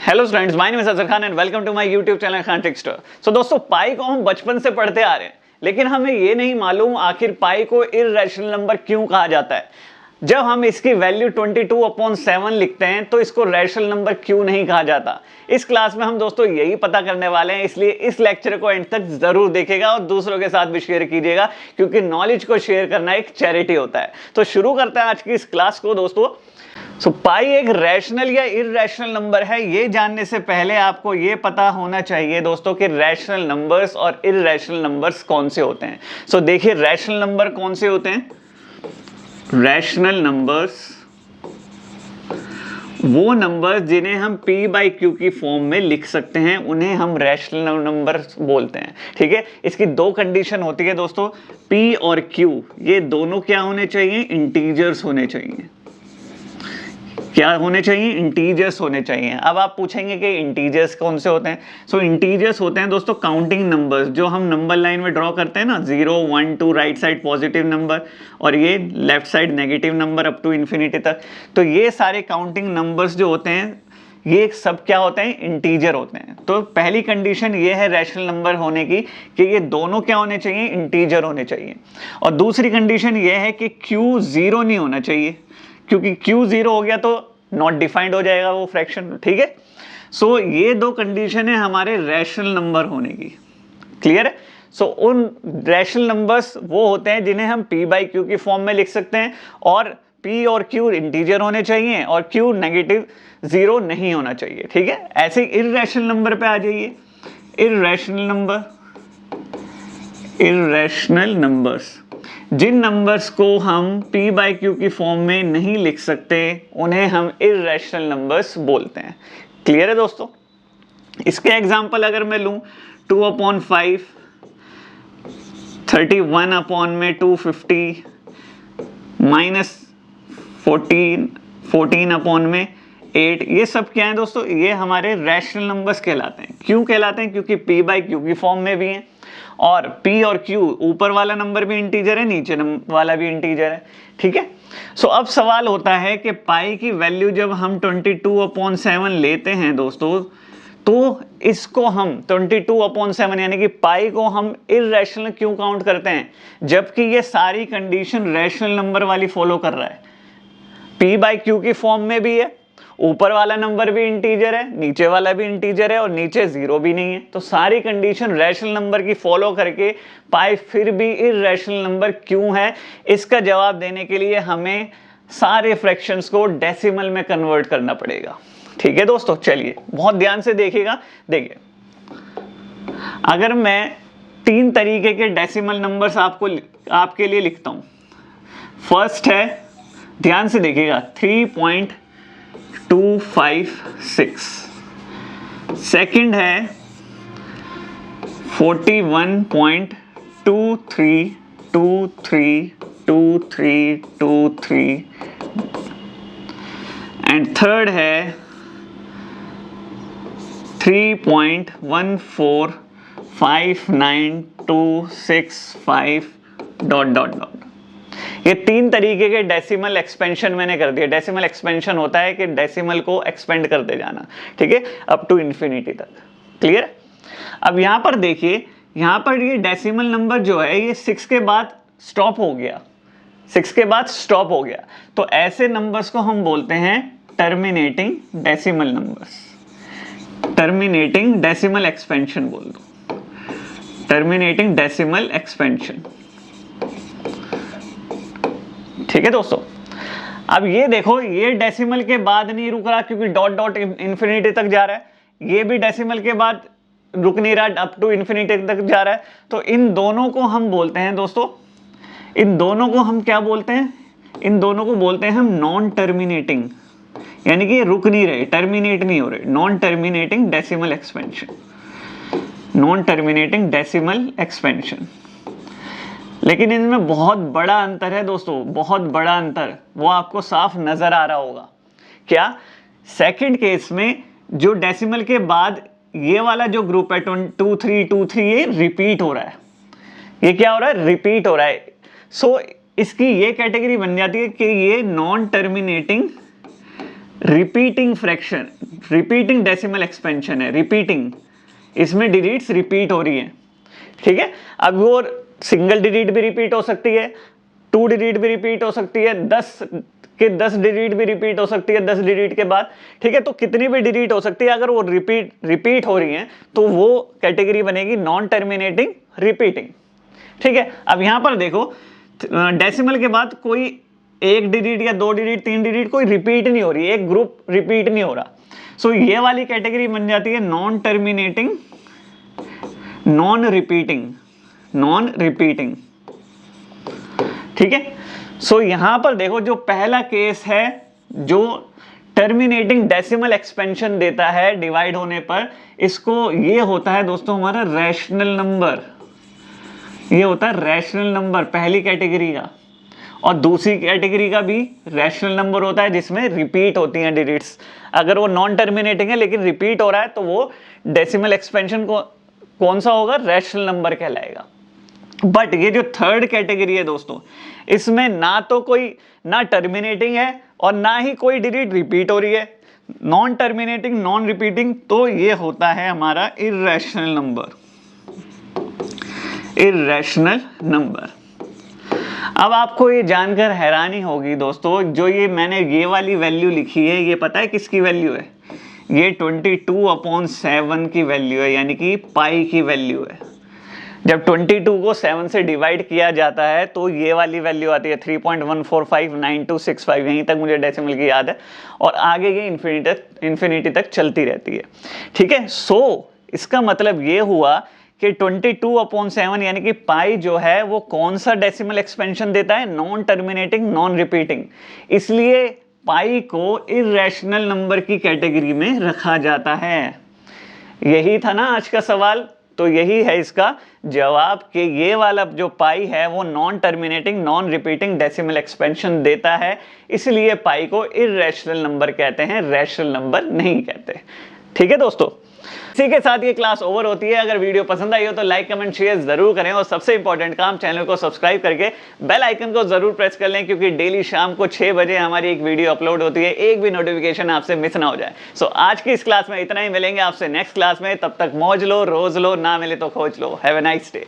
Hello students, my name is Azhar Khan and welcome to my YouTube channel Khan trickster. So दोस्तों, pi को हम बचपन से पढ़ते आ रहे हैं, लेकिन हमें ये नहीं मालूम आखिर पाई को इर्रेशनल नंबर क्यों कहा जाता है। जब हम इसकी वैल्यू 22/7 लिखते हैं तो इसको रैशनल नंबर क्यों नहीं कहा जाता। इस क्लास में हम दोस्तों यही पता करने वाले हैं, इसलिए इस लेक्चर को एंड तक जरूर देखेगा और दूसरों के साथ भी शेयर कीजिएगा, क्योंकि नॉलेज को शेयर करना एक चैरिटी होता है। तो शुरू करते हैं आज की इस क्लास को दोस्तों। पाई एक रैशनल या इररेशनल नंबर है, ये जानने से पहले आपको ये पता होना चाहिए दोस्तों कि रैशनल नंबर्स और इररेशनल नंबर्स कौन से होते हैं। देखिए, रैशनल नंबर कौन से होते हैं। रैशनल नंबर्स वो नंबर्स जिन्हें हम p/q की फॉर्म में लिख सकते हैं, उन्हें हम रैशनल नंबर बोलते हैं। ठीक है, इसकी दो कंडीशन होती है दोस्तों, p और q ये दोनों क्या होने चाहिए, इंटीजर्स होने चाहिए। क्या होने चाहिए, इंटीजर्स होने चाहिए। अब आप पूछेंगे कि इंटीजर्स कौन से होते हैं। इंटीजर्स होते हैं दोस्तों काउंटिंग नंबर्स, जो हम नंबर लाइन में ड्रॉ करते हैं ना, 0 1 2 राइट साइड पॉजिटिव नंबर और ये left side negative number up to infinity तक। तो ये सारे काउंटिंग नंबर्स जो होते हैं, ये सब क्या होते हैं, इंटीजर होते हैं। तो पहली कंडीशन ये है रैशनल नंबर होने की कि ये दोनों क्या होने चाहिए, इंटीजर होने चाहिए। और दूसरी कंडीशन ये है कि q 0 नहीं होना चाहिए, क्योंकि q 0 हो गया तो नॉट डिफाइंड हो जाएगा वो फ्रैक्शन। ठीक है, ये दो कंडीशन है हमारे रैशनल नंबर होने की। क्लियर है। उन रैशनल नंबर्स वो होते हैं जिन्हें हम p/q की फॉर्म में लिख सकते हैं, और p और q इंटीजर होने चाहिए और q नेगेटिव 0 नहीं होना चाहिए। ठीक है, ऐसे इररेशनल नंबर पे आ जाइए। इररेशनल नंबर्स, जिन नंबर्स को हम p/q की फॉर्म में नहीं लिख सकते, उन्हें हम इररेशनल नंबर्स बोलते हैं। क्लियर है दोस्तों। इसके एग्जांपल अगर मैं लूं, 2/5, 31/250, -14/8, ये सब क्या है दोस्तों, ये हमारे रैशनल नंबर्स कहलाते हैं। क्यों कहलाते हैं, क्योंकि p/q की फॉर्म में भी हैं, और p और q ऊपर वाला नंबर भी इंटीजर है, नीचे वाला भी इंटीजर है। ठीक है, अब सवाल होता है कि पाई की वैल्यू जब हम 22/7 लेते हैं दोस्तों, तो इसको हम 22/7 यानी कि पाई को हम इररेशनल क्यों काउंट करते हैं, जबकि ये सारी कंडीशन रैशनल नंबर वाली फॉलो कर रहा है। p/q की फॉर्म में भी है, ऊपर वाला नंबर भी इंटीजर है, नीचे वाला भी इंटीजर है और नीचे 0 भी नहीं है। तो सारी कंडीशन रैशनल नंबर की फॉलो करके पाई फिर भी इररेशनल नंबर क्यों है, इसका जवाब देने के लिए हमें सारे फ्रैक्शंस को डेसिमल में कन्वर्ट करना पड़ेगा। ठीक है दोस्तों, चलिए बहुत ध्यान से देखिएगा। देखिए, अगर मैं 3 तरीके के डेसिमल नंबर्स आपके लिए लिखता हूं। फर्स्ट है, ध्यान से देखिएगा, 3.256। सेकंड है 41.23232323 एंड थर्ड है 3.1459265 ... ये 3 तरीके के डेसिमल एक्सपेंशन मैंने कर दिया। डेसिमल एक्सपेंशन होता है कि डेसिमल को एक्सपेंड करते जाना, ठीक है, अप टू इन्फिनिटी तक। क्लियर। अब यहां पर देखिए, यहां पर ये डेसिमल नंबर जो है ये 6 के बाद स्टॉप हो गया, 6 के बाद स्टॉप हो गया। तो ऐसे नंबर्स को हम बोलते हैं terminating decimal numbers. Terminating decimal expansion बोल दो, टर्मिनेटिंग डेसिमल एक्सपेंशन। ठीक है दोस्तों। अब ये देखो, ये डेसिमल के बाद नहीं रुक रहा, क्योंकि डॉट डॉट इन्फिनिटी तक जा रहा है। ये भी डेसिमल के बाद रुक नहीं रहा, अप टू इन्फिनिटी तक जा रहा है। तो इन दोनों को हम बोलते हैं दोस्तों, इन दोनों को हम क्या बोलते हैं, इन दोनों को बोलते हैं हम नॉन टर्मिनेटिंग, यानी कि रुक नहीं रहे, टर्मिनेट नहीं हो रहे, non terminating decimal expansion. Non terminating decimal expansion. लेकिन इनमें बहुत बड़ा अंतर है दोस्तों, बहुत बड़ा अंतर, वो आपको साफ नजर आ रहा होगा। क्या? सेकंड केस में जो डेसिमल के बाद ये वाला जो ग्रुप है 2323, ये रिपीट हो रहा है। ये क्या हो रहा है? रिपीट हो रहा है। इसकी ये कैटेगरी बन जाती है कि ये non terminating repeating fraction, repeating decimal expansion है, रिपीटिंग, इसमें डिजिट्स रिपीट हो रही है, ठीक है। अब वो सिंगल डिजिट भी रिपीट हो सकती है, 2 डिजिट भी रिपीट हो सकती है, 10 के 10 डिजिट भी रिपीट हो सकती है 10 डिजिट के बाद, ठीक है। तो कितनी भी डिजिट हो सकती है, अगर वो रिपीट हो रही है तो वो कैटेगरी बनेगी नॉन टर्मिनेटिंग रिपीटिंग, ठीक है। अब यहां पर देखो डेसिमल के बाद कोई 1 डिजिट या 2 डिजिट 3 डिजिट कोई रिपीट नहीं हो रही है, एक ग्रुप रिपीट नहीं हो रहा, सो ये वाली कैटेगरी बन जाती है नॉन टर्मिनेटिंग नॉन रिपीटिंग, ठीक है। सो यहां पर देखो जो पहला केस है जो टर्मिनेटिंग डेसिमल एक्सपेंशन देता है डिवाइड होने पर, इसको ये होता है दोस्तों हमारा रैशनल नंबर, ये होता है रैशनल नंबर पहली कैटेगरी का, और दूसरी कैटेगरी का भी रैशनल नंबर होता है जिसमें रिपीट होती हैं डिजिट्स। अगर वो नॉन टर्मिनेटिंग है लेकिन रिपीट हो रहा है तो वो डेसिमल एक्सपेंशन को कौन सा होगा, रैशनल नंबर कहलाएगा। बट ये जो थर्ड कैटेगरी है दोस्तों, इसमें ना तो कोई ना टर्मिनेटिंग है और ना ही कोई डिजिट रिपीट हो रही है, नॉन टर्मिनेटिंग नॉन रिपीटिंग, तो ये होता है हमारा इर्रेशनल नंबर, इर्रेशनल नंबर। अब आपको ये जानकर हैरानी होगी दोस्तों, जो ये मैंने ये वाली वैल्यू लिखी है, ये पता है किसकी वैल्यू है, ये 22/7 की वैल्यू है, यानी कि पाई की वैल्यू है। जब 22 को 7 से डिवाइड किया जाता है तो ये वाली वैल्यू आती है 3.1459265, यहीं तक मुझे डेसिमल की याद है, और आगे ये इन्फिनिटी तक चलती रहती है, ठीक है। सो इसका मतलब ये हुआ कि 22/7 यानी कि पाई जो है वो कौन सा डेसिमल एक्सपेंशन देता है, नॉन टर्मिनेटिंग नॉन रिपीटिंग, इसलिए पाई को इर्रेशनल नंबर की कैटेगरी में रखा जाता है। यही था ना आज का सवाल, तो यही है इसका जवाब कि ये वाला जो पाई है वो non terminating non repeating decimal expansion देता है, इसलिए पाई को इर्रेशनल नंबर कहते हैं, रैशनल नंबर नहीं कहते, ठीक है दोस्तों। इसी के साथ ये क्लास ओवर होती है। अगर वीडियो पसंद आई हो तो लाइक कमेंट शेयर जरूर करें, और सबसे इंपॉर्टेंट काम चैनल को सब्सक्राइब करके बेल आइकन को जरूर प्रेस कर लें, क्योंकि डेली शाम को 6 बजे हमारी एक वीडियो अपलोड होती है, एक भी नोटिफिकेशन आपसे मिस ना हो जाए। सो आज की इस क्लास में इतना ही, मिलेंगे आपसे नेक्स्ट क्लास में, तब तक मौज लो रोज लो, ना मिले तो खोज लो। Have a nice day.